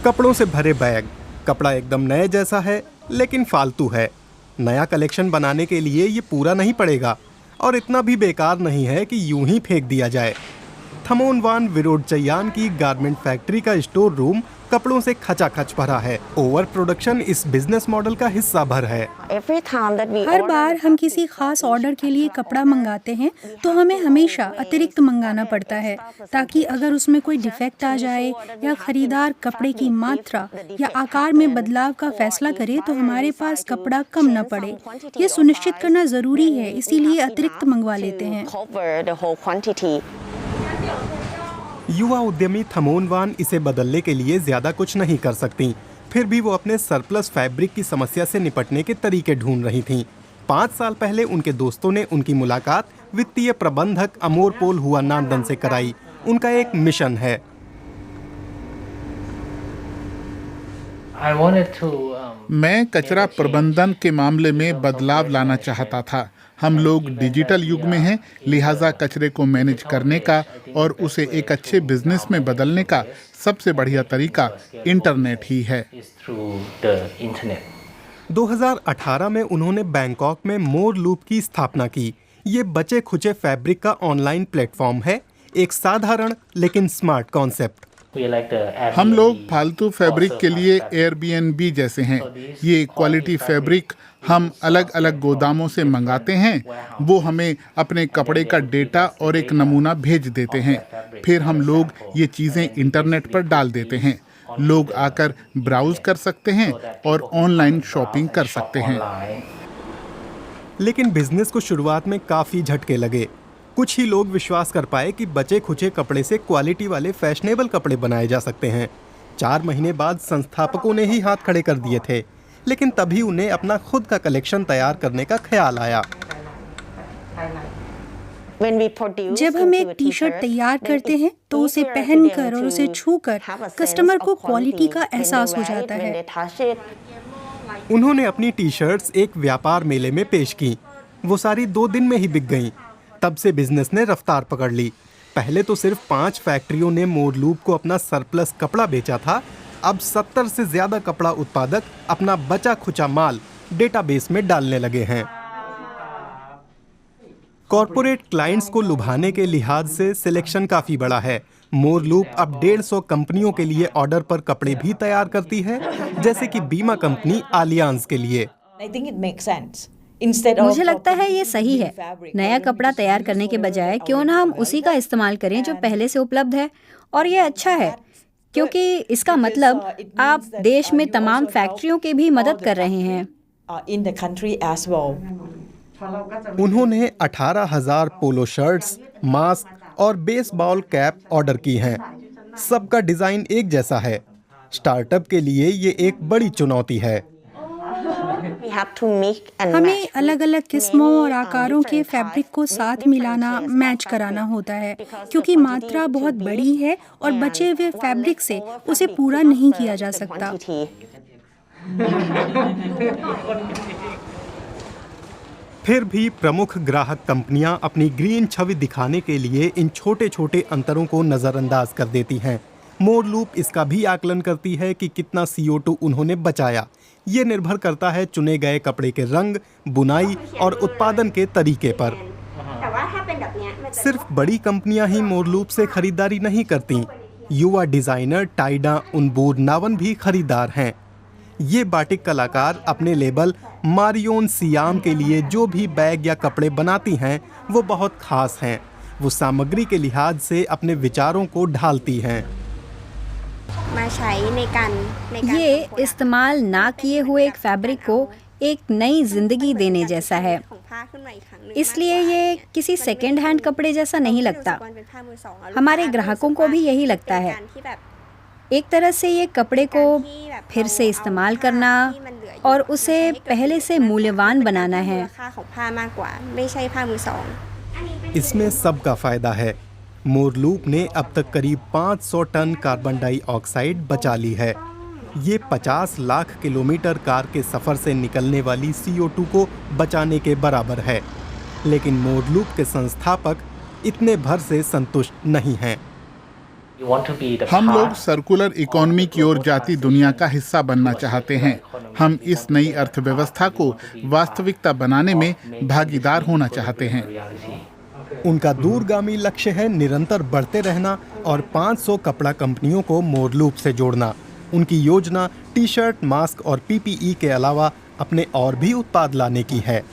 कपड़ों से भरे बैग, कपड़ा एकदम नए जैसा है लेकिन फालतू है। नया कलेक्शन बनाने के लिए ये पूरा नहीं पड़ेगा और इतना भी बेकार नहीं है कि यूं ही फेंक दिया जाए। थमोनवान विरोडचय्यान की गारमेंट फैक्ट्री का स्टोर रूम कपड़ों से खचाखच भरा है। ओवर प्रोडक्शन इस बिजनेस मॉडल का हिस्सा भर है। हर बार हम किसी खास ऑर्डर के लिए कपड़ा मंगाते हैं तो हमें हमेशा अतिरिक्त मंगाना पड़ता है, ताकि अगर उसमें कोई डिफेक्ट आ जाए या खरीदार कपड़े की मात्रा या आकार में बदलाव का फैसला करे तो हमारे पास कपड़ा कम न पड़े। ये सुनिश्चित करना जरूरी है, इसीलिए अतिरिक्त मंगवा लेते हैं। युवा उद्यमी थमोनवान इसे बदलने के लिए ज्यादा कुछ नहीं कर सकती, फिर भी वो अपने सरप्लस फैब्रिक की समस्या से निपटने के तरीके ढूंढ रही थीं। 5 साल पहले उनके दोस्तों ने उनकी मुलाकात वित्तीय प्रबंधक अमोरपोल हुआनांदन से कराई। उनका एक मिशन है। मैं कचरा प्रबंधन के मामले में बदलाव लाना चाहता था। हम लोग डिजिटल युग में हैं, लिहाजा कचरे को मैनेज करने का और उसे एक अच्छे बिजनेस में बदलने का सबसे बढ़िया तरीका इंटरनेट ही है। 2018 में उन्होंने बैंकॉक में मोर लूप की स्थापना की। ये बचे खुचे फैब्रिक का ऑनलाइन प्लेटफॉर्म है, एक साधारण लेकिन स्मार्ट कॉन्सेप्ट। हम लोग फालतू फैब्रिक के लिए एयरबीएनबी जैसे हैं। ये क्वालिटी फैब्रिक हम अलग अलग गोदामों से मंगाते हैं। वो हमें अपने कपड़े का डेटा और एक नमूना भेज देते हैं। फिर हम लोग ये चीज़ें इंटरनेट पर डाल देते हैं। लोग आकर ब्राउज कर सकते हैं और ऑनलाइन शॉपिंग कर सकते हैं। लेकिन बिजनेस को शुरुआत में काफ़ी झटके लगे। कुछ ही लोग विश्वास कर पाए कि बचे खुचे कपड़े से क्वालिटी वाले फैशनेबल कपड़े बनाए जा सकते हैं। 4 महीने बाद संस्थापकों ने ही हाथ खड़े कर दिए थे, लेकिन तभी उन्हें अपना खुद का कलेक्शन तैयार करने का ख्याल आया। जब हम एक टी शर्ट तैयार करते हैं तो उसे पहनकर और उसे छूकर कस्टमर को क्वालिटी का एहसास हो जाता है। उन्होंने अपनी टी शर्ट्स एक व्यापार मेले में पेश की। वो सारी 2 दिन में ही बिक गईं। तब से बिजनेस ने रफ्तार पकड़ ली। पहले तो सिर्फ 5 फैक्ट्रियों ने मोरलूप को अपना सरप्लस कपड़ा बेचा था। अब 70 से ज्यादा कपड़ा उत्पादक अपना बचा खुचा माल डेटाबेस में डालने लगे हैं। कॉरपोरेट क्लाइंट्स को लुभाने के लिहाज से सिलेक्शन काफी बड़ा है। मोरलूप अब 150 कंपनियों के लिए ऑर्डर पर कपड़े भी तैयार करती है, जैसे कि बीमा कंपनी आलियांज के लिए। मुझे लगता है ये सही है। नया कपड़ा तैयार करने के बजाय क्यों ना हम उसी का इस्तेमाल करें जो पहले से उपलब्ध है। और ये अच्छा है क्योंकि इसका मतलब आप देश में तमाम फैक्ट्रियों की भी मदद कर रहे हैं। उन्होंने 18,000 पोलो शर्ट्स, मास्क और बेसबॉल कैप ऑर्डर की हैं। सबका डिजाइन एक जैसा है। स्टार्टअप के लिए ये एक बड़ी चुनौती है। हमें अलग अलग किस्मों और आकारों के फैब्रिक को साथ मिलाना, मैच कराना होता है, क्योंकि मात्रा बहुत बड़ी है और बचे हुए फैब्रिक से उसे पूरा नहीं किया जा सकता। फिर भी प्रमुख ग्राहक कंपनियां अपनी ग्रीन छवि दिखाने के लिए इन छोटे छोटे अंतरों को नज़रअंदाज कर देती हैं। मोरलूप इसका भी आकलन करती है कि कितना CO2 उन्होंने बचाया। ये निर्भर करता है चुने गए कपड़े के रंग, बुनाई और उत्पादन के तरीके पर। सिर्फ बड़ी कंपनियां ही मोरलूप से खरीदारी नहीं करती। युवा डिजाइनर टाइडा उनबूरनावन भी खरीदार हैं। ये बाटिक कलाकार अपने लेबल मारियोन सियाम के लिए जो भी बैग या कपड़े बनाती हैं वो बहुत खास हैं। वो सामग्री के लिहाज से अपने विचारों को ढालती हैं। ये इस्तेमाल ना किए हुए एक फैब्रिक को एक नई जिंदगी देने जैसा है, इसलिए ये किसी सेकेंड हैंड कपड़े जैसा नहीं लगता। हमारे ग्राहकों को भी यही लगता है। एक तरह से ये कपड़े को फिर से इस्तेमाल करना और उसे पहले से मूल्यवान बनाना है। इसमें सबका फायदा है। मोरलूप ने अब तक करीब 500 टन कार्बन डाइऑक्साइड बचा ली है। ये 50 लाख किलोमीटर कार के सफ़र से निकलने वाली CO2 को बचाने के बराबर है। लेकिन मोरलूप के संस्थापक इतने भर से संतुष्ट नहीं हैं। हम लोग सर्कुलर इकोनॉमी की ओर जाती दुनिया का हिस्सा बनना चाहते हैं। हम इस नई अर्थव्यवस्था को वास्तविकता बनाने में भागीदार होना चाहते हैं। उनका दूरगामी लक्ष्य है निरंतर बढ़ते रहना और 500 कपड़ा कंपनियों को मोर लूप से जोड़ना। उनकी योजना टी शर्ट, मास्क और पीपीई के अलावा अपने और भी उत्पाद लाने की है।